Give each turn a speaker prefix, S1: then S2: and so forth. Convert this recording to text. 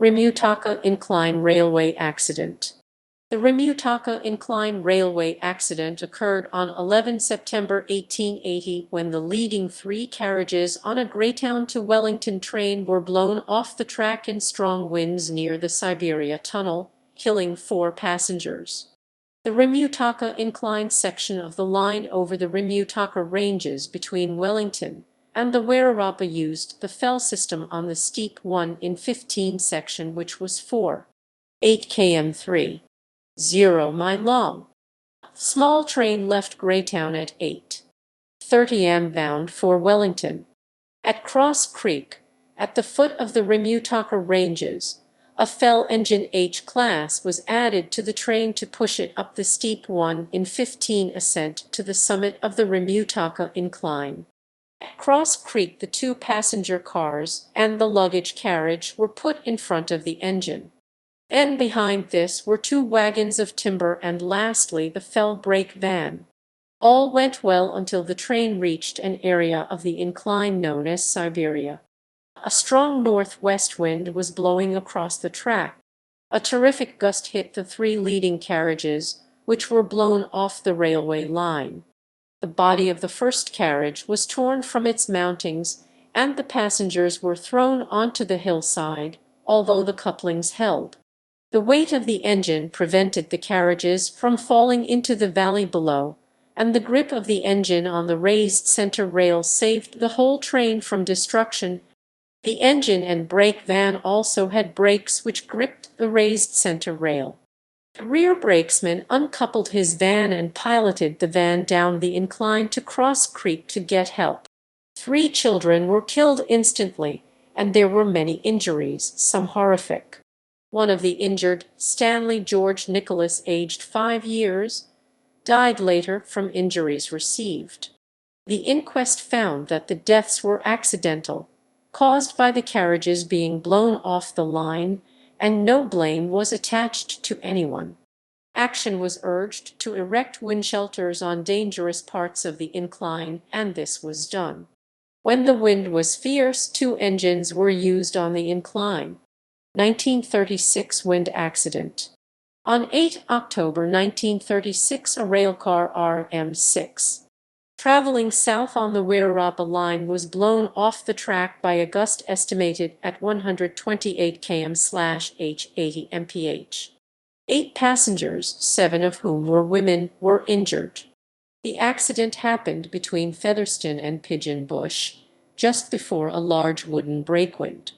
S1: Rimutaka Incline Railway Accident. The Rimutaka Incline Railway accident occurred on 11 September 1880 when the leading three carriages on a Greytown to Wellington train were blown off the track in strong winds near the Siberia tunnel, killing 4 passengers. The Rimutaka Incline section of the line over the Rimutaka Ranges between Wellington and the Wairarapa used the fell system on the steep 1 in 15 section, which was 4.8 km 3.0 mile long. Small train left Greytown at 8:30 am bound for Wellington. At Cross Creek, at the foot of the Rimutaka Ranges, a fell engine H-class was added to the train to push it up the steep 1 in 15 ascent to the summit of the Rimutaka Incline. At Cross Creek, the 2 passenger cars and the luggage carriage were put in front of the engine. And behind this were 2 wagons of timber and lastly the fell brake van. All went well until the train reached an area of the incline known as Siberia. A strong northwest wind was blowing across the track. A terrific gust hit the 3 leading carriages, which were blown off the railway line. The body of the first carriage was torn from its mountings, and the passengers were thrown onto the hillside, although the couplings held. The weight of the engine prevented the carriages from falling into the valley below, and the grip of the engine on the raised center rail saved the whole train from destruction. The engine and brake van also had brakes which gripped the raised center rail. The rear brakesman uncoupled his van and piloted the van down the incline to Cross Creek to get help. 3 children were killed instantly, and there were many injuries, some horrific. One of the injured, Stanley George Nicholas, aged 5 years, died later from injuries received. The inquest found that the deaths were accidental, caused by the carriages being blown off the line, and no blame was attached to anyone. Action was urged to erect wind shelters on dangerous parts of the incline, and this was done. When the wind was fierce, 2 engines were used on the incline. 1936 wind accident. On 8 October 1936, a railcar RM6 traveling south on the Wairarapa line was blown off the track by a gust estimated at 128 km/h 80 mph. 8 passengers, 7 of whom were women, were injured. The accident happened between Featherston and Pigeon Bush, just before a large wooden breakwind.